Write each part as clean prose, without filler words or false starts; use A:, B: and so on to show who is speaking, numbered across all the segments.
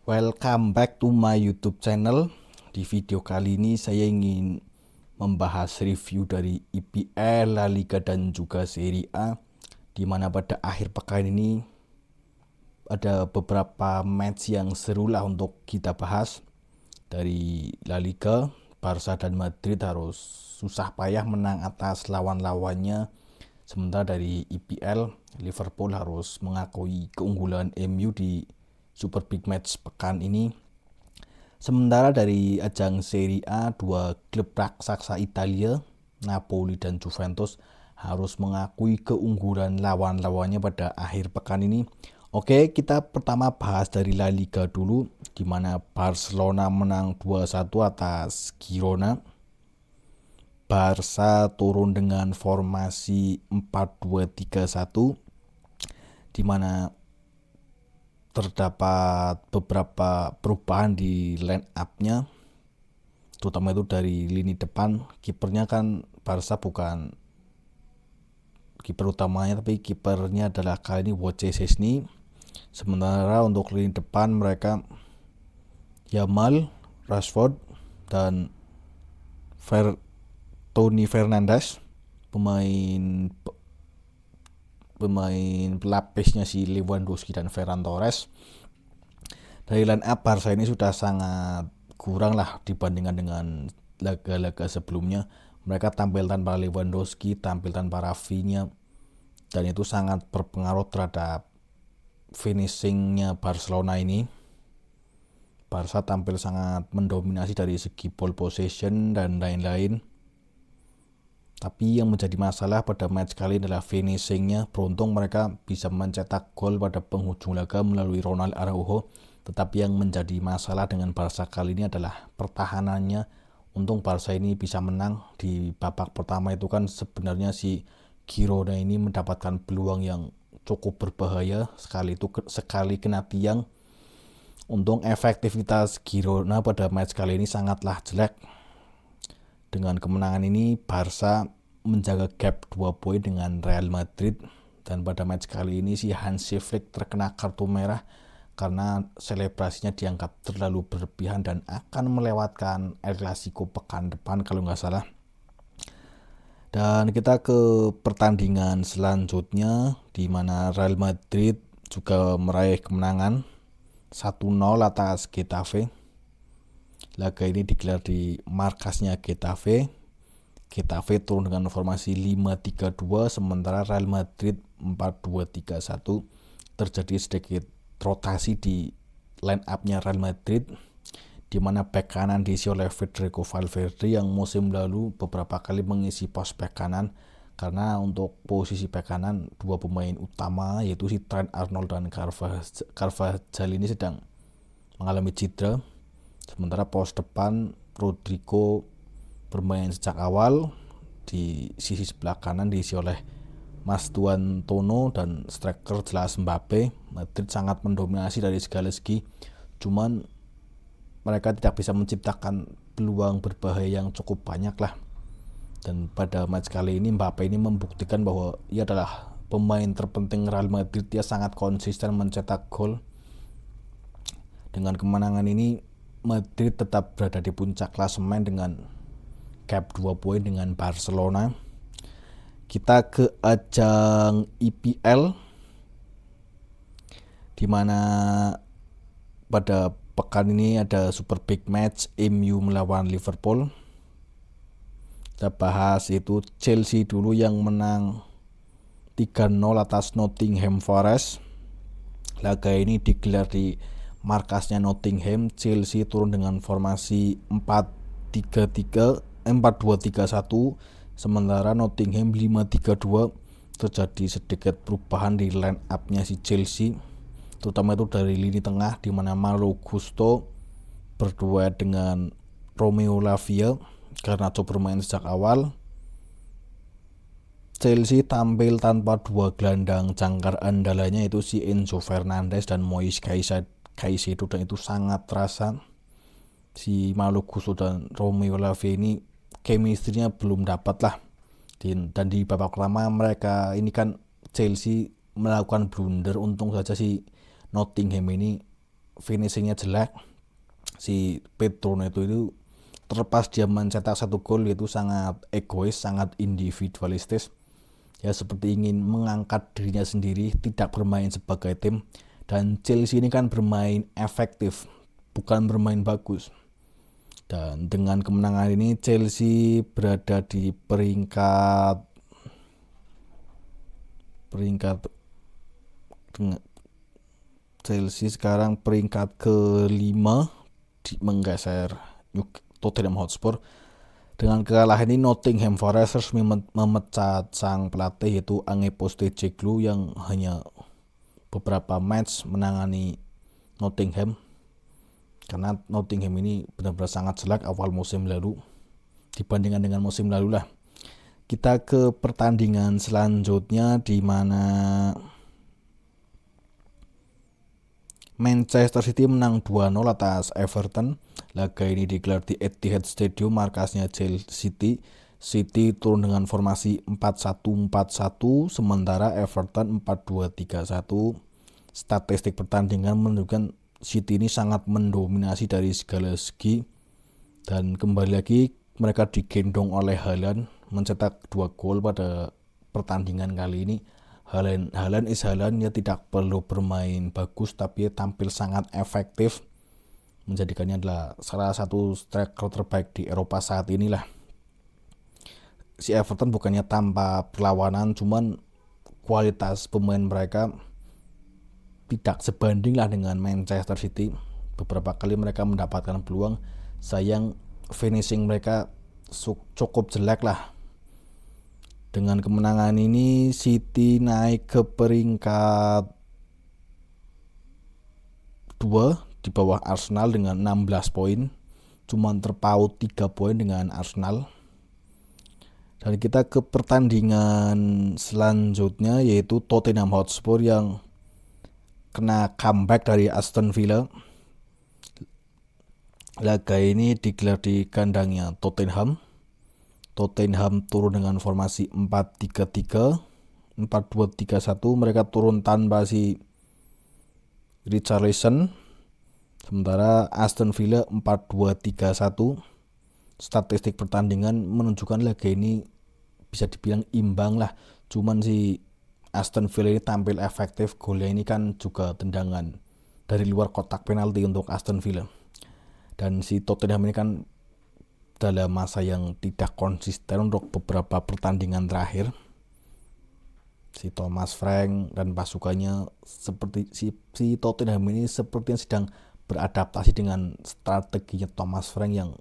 A: Welcome back to my YouTube channel. Di video kali ini saya ingin membahas review dari IPL, La Liga dan juga Serie A, di mana pada akhir pekan ini ada beberapa match yang seru lah untuk kita bahas. Dari La Liga, Barca dan Madrid harus susah payah menang atas lawan-lawannya. Sementara dari IPL, Liverpool harus mengakui keunggulan MU di Super Big Match pekan ini. Sementara dari ajang Serie A, dua klub raksasa Italia, Napoli dan Juventus, harus mengakui keunggulan lawan-lawannya pada akhir pekan ini. Oke, kita pertama bahas dari La Liga dulu, di mana Barcelona menang 2-1 atas Girona. Barca turun dengan formasi 4-2-3-1, di mana terdapat beberapa perubahan di line up-nya, terutama itu dari lini depan. Kipernya kan Barca bukan kiper utamanya, tapi kipernya adalah kali ini Wojciech Szczesny. Sementara untuk lini depan mereka Yamal, Rashford, dan Toni Fernandes, pemain pelapisnya si Lewandowski dan Ferran Torres. Dari line up Barca ini sudah sangat kurang lah dibandingkan dengan laga-laga sebelumnya. Mereka tampil tanpa Lewandowski, tampil tanpa Rafinha, dan itu sangat berpengaruh terhadap finishingnya Barcelona ini. Barca tampil sangat mendominasi dari segi ball possession dan lain-lain. Tapi yang menjadi masalah pada match kali ini adalah finishingnya. Beruntung mereka bisa mencetak gol pada penghujung laga melalui Ronald Araujo. Tetapi yang menjadi masalah dengan Barca kali ini adalah pertahanannya. Untung Barca ini bisa menang di babak pertama. Itu kan sebenarnya si Girona ini mendapatkan peluang yang cukup berbahaya. Sekali kena tiang. Untung efektivitas Girona pada match kali ini sangatlah jelek. Dengan kemenangan ini, Barca menjaga gap 2 poin dengan Real Madrid. Dan pada match kali ini si Hansi Flick terkena kartu merah karena selebrasinya dianggap terlalu berlebihan dan akan melewatkan El Clasico pekan depan kalau nggak salah. Dan kita ke pertandingan selanjutnya, di mana Real Madrid juga meraih kemenangan 1-0 atas Getafe. Laga ini digelar di markasnya Getafe. Getafe turun dengan formasi 5-3-2, sementara Real Madrid 4-2-3-1. Terjadi sedikit rotasi di line up-nya Real Madrid, di mana back kanan diisi oleh Federico Valverde yang musim lalu beberapa kali mengisi pos back kanan. Karena untuk posisi back kanan, dua pemain utama yaitu si Trent Arnold dan Carvajal ini sedang mengalami cedera. Sementara pos depan Rodrigo bermain sejak awal. Di sisi sebelah kanan diisi oleh Masduan Tono dan striker jelas Mbappe. Madrid sangat mendominasi dari segala segi, cuman mereka tidak bisa menciptakan peluang berbahaya yang cukup banyak lah. Dan pada match kali ini Mbappe ini membuktikan bahwa ia adalah pemain terpenting Real Madrid. Dia sangat konsisten mencetak gol. Dengan kemenangan ini Madrid tetap berada di puncak klasemen dengan gap 2 poin dengan Barcelona. Kita ke ajang IPL, di mana pada pekan ini ada Super Big Match MU melawan Liverpool. Kita bahas itu Chelsea dulu yang menang 3-0 atas Nottingham Forest. Laga ini digelar di markasnya Nottingham. Chelsea turun dengan formasi 4-2-3-1, sementara Nottingham 5-3-2. Terjadi sedikit perubahan di line up-nya si Chelsea, terutama itu dari lini tengah, di mana Malo Gusto berduet dengan Romeo Lavia karena coba bermain sejak awal. Chelsea tampil tanpa dua gelandang jangkar andalanya, yaitu si Enzo Fernandez dan Moise Caicedo, dan itu sangat terasa. Si Malo Gusto dan Romeo Lavia ini chemistry-nya belum dapat lah. Dan di babak pertama mereka ini kan Chelsea melakukan blunder. Untung saja si Nottingham ini finishingnya jelek. Si Pedro Neto itu terlepas dia mencetak 1 gol itu sangat egois, sangat individualistis. Ya seperti ingin mengangkat dirinya sendiri, tidak bermain sebagai tim. Dan Chelsea ini kan bermain efektif, bukan bermain bagus. Dan dengan kemenangan ini Chelsea berada di peringkat Chelsea sekarang peringkat ke-5 menggeser Tottenham Hotspur. Dengan kekalahan ini Nottingham Forest resmi memecat sang pelatih yaitu Ange Postecoglou yang hanya beberapa match menangani Nottingham, karena Nottingham ini benar-benar sangat jelek awal musim lalu dibandingkan dengan musim lalu lah. Kita ke pertandingan selanjutnya di mana Manchester City menang 2-0 atas Everton. Laga ini digelar di Etihad Stadium, markasnya Chelsea. City turun dengan formasi 4-1-4-1, sementara Everton 4-2-3-1. Statistik pertandingan menunjukkan City ini sangat mendominasi dari segala segi. Dan kembali lagi mereka digendong oleh Haaland, mencetak 2 gol pada pertandingan kali ini. Haaland is Haaland, dia tidak perlu bermain bagus tapi tampil sangat efektif, menjadikannya adalah salah satu striker terbaik di Eropa saat inilah. Si Everton bukannya tanpa perlawanan, cuman kualitas pemain mereka tidak sebanding lah dengan Manchester City. Beberapa kali mereka mendapatkan peluang, sayang finishing mereka cukup jelek lah. Dengan kemenangan ini City naik ke peringkat 2 di bawah Arsenal dengan 16 poin, cuman terpaut 3 poin dengan Arsenal. Dan kita ke pertandingan selanjutnya yaitu Tottenham Hotspur yang kena comeback dari Aston Villa. Laga ini digelar di kandangnya Tottenham turun dengan formasi 4-3-3, 4-2-3-1. Mereka turun tanpa si Richarlison, sementara Aston Villa 4-2-3-1. Statistik pertandingan menunjukkan laga ini bisa dibilang imbang lah. Cuman si Aston Villa ini tampil efektif. Golnya ini kan juga tendangan dari luar kotak penalti untuk Aston Villa. Dan si Tottenham ini kan dalam masa yang tidak konsisten untuk beberapa pertandingan terakhir. Si Thomas Frank dan pasukannya seperti si Tottenham ini sepertinya sedang beradaptasi dengan strateginya Thomas Frank yang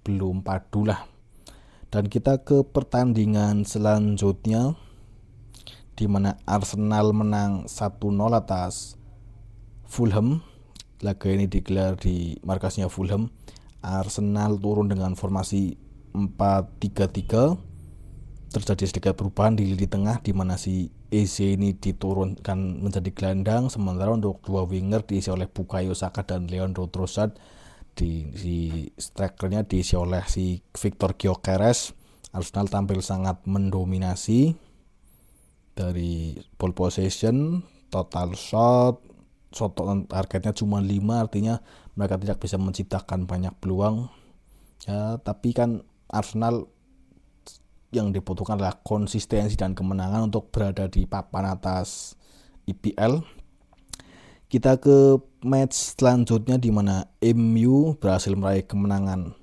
A: belum padu lah. Dan kita ke pertandingan selanjutnya di mana Arsenal menang 1-0 atas Fulham. Laga ini digelar di markasnya Fulham. Arsenal turun dengan formasi 4-3-3. Terjadi sedikit perubahan di lini tengah di mana si Eze ini diturunkan menjadi gelandang, sementara untuk 2 winger diisi oleh Bukayo Saka dan Leandro Trossard. Si strikernya diisi oleh si Victor Gyökeres. Arsenal tampil sangat mendominasi dari ball possession, total shot targetnya cuma 5, artinya mereka tidak bisa menciptakan banyak peluang ya. Tapi kan Arsenal yang dibutuhkan adalah konsistensi dan kemenangan untuk berada di papan atas IPL. Kita ke match selanjutnya di mana MU berhasil meraih kemenangan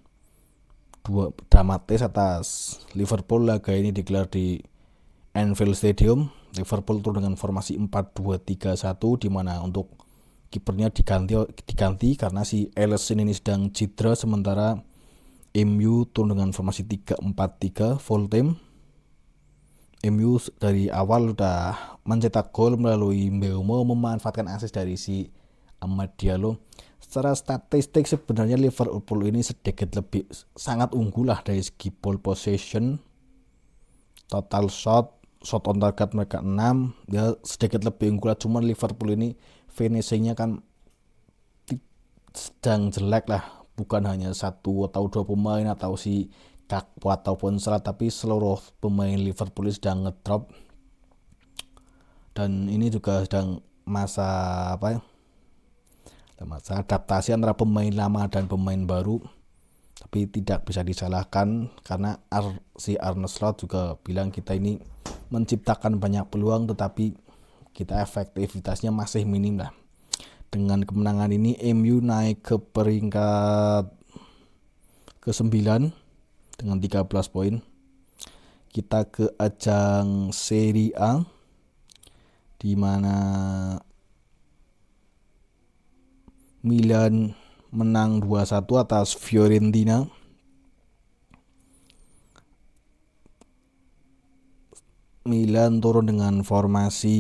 A: 2 dramatis atas Liverpool. Laga ini digelar di Anfield Stadium. Liverpool turun dengan formasi 4-2-3-1 di mana untuk kipernya diganti karena si Alisson ini sedang cedera, sementara MU turun dengan formasi 3-4-3 full time. MU dari awal sudah mencetak gol melalui Mbeumo, memanfaatkan akses dari si Amad Diallo. Secara statistik sebenarnya Liverpool ini sedikit lebih sangat unggul lah dari segi ball possession, total shot on target mereka 6, ya sedikit lebih unggul. Cuman Liverpool ini finishingnya kan sedang jelek lah, bukan hanya 1 atau 2 pemain atau si Gakpo ataupun Salah, tapi seluruh pemain Liverpool sedang ngedrop. Dan ini juga sedang masa Masalah adaptasi antara pemain lama dan pemain baru, tapi tidak bisa disalahkan karena si Arne Slot juga bilang kita ini menciptakan banyak peluang tetapi kita efektivitasnya masih minim lah. Dengan kemenangan ini MU naik ke peringkat ke-9 dengan 13 poin. Kita ke ajang Serie A di mana Milan menang 2-1 atas Fiorentina. Milan turun dengan formasi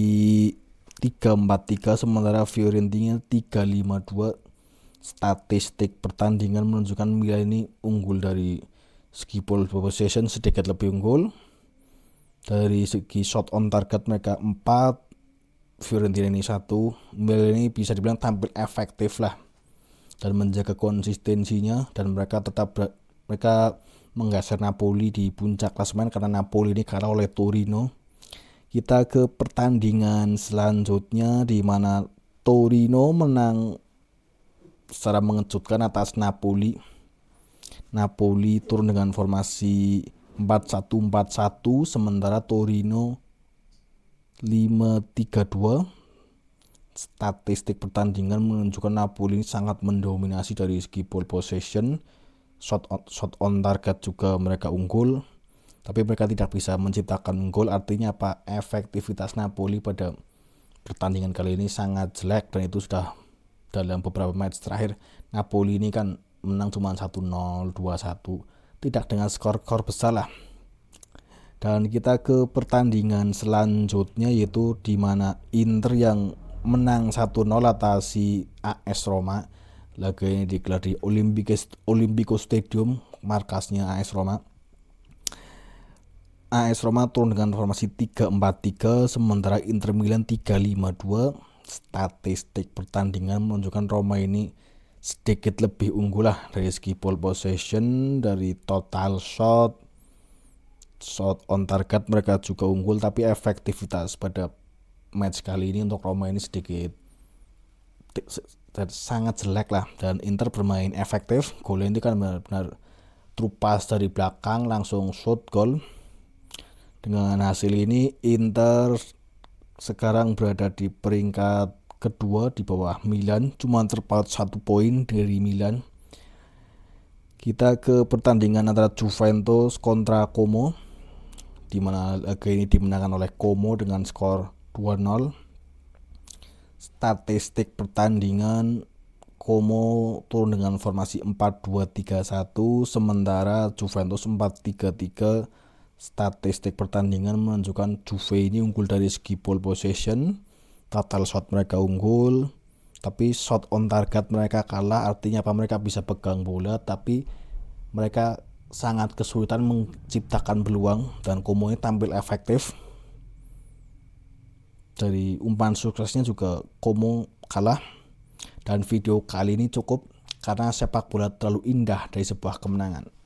A: 3-4-3 sementara Fiorentina 3-5-2. Statistik pertandingan menunjukkan Milan ini unggul dari segi ball possession, sedikit lebih unggul. Dari segi shot on target mereka 4, Fiorentina ini 1. Milan ini bisa dibilang tampil efektif lah dan menjaga konsistensinya, dan mereka menggeser Napoli di puncak klasemen karena Napoli ini kalah oleh Torino. Kita ke pertandingan selanjutnya di mana Torino menang secara mengejutkan atas Napoli. Napoli turun dengan formasi 4-1-4-1 sementara Torino 5-3-2. Statistik pertandingan menunjukkan Napoli ini sangat mendominasi dari segi ball possession, shot on target juga mereka unggul, tapi mereka tidak bisa menciptakan gol. Artinya apa? Efektivitas Napoli pada pertandingan kali ini sangat jelek, dan itu sudah dalam beberapa match terakhir. Napoli ini kan menang cuma 1-0, 2-1, tidak dengan skor-skor besar lah. Dan kita ke pertandingan selanjutnya yaitu di mana Inter yang menang 1-0 atas si AS Roma. Laga ini digelar di Olimpico Stadium, markasnya AS Roma. AS Roma turun dengan formasi 3-4-3 sementara Inter Milan 3-5-2. Statistik pertandingan menunjukkan Roma ini sedikit lebih unggul lah dari segi ball possession, dari total shot on target mereka juga unggul, tapi efektivitas pada match kali ini untuk Roma ini sedikit sangat jelek lah, dan Inter bermain efektif. Gol ini kan benar-benar true pass dari belakang langsung shoot gol. Dengan hasil ini Inter sekarang berada di peringkat kedua di bawah Milan, cuma terpaut 1 poin dari Milan. Kita ke pertandingan antara Juventus kontra Como, di mana laga ini dimenangkan oleh Como dengan skor 2-0. Statistik pertandingan Como turun dengan formasi 4-2-3-1 sementara Juventus 4-3-3. Statistik pertandingan menunjukkan Juve ini unggul dari segi ball possession, total shot mereka unggul, tapi shot on target mereka kalah. Artinya apa? Mereka bisa pegang bola tapi mereka sangat kesulitan menciptakan peluang, dan Como ini tampil efektif. Dari umpan suksesnya juga Como kalah, dan video kali ini cukup karena sepak bola terlalu indah dari sebuah kemenangan.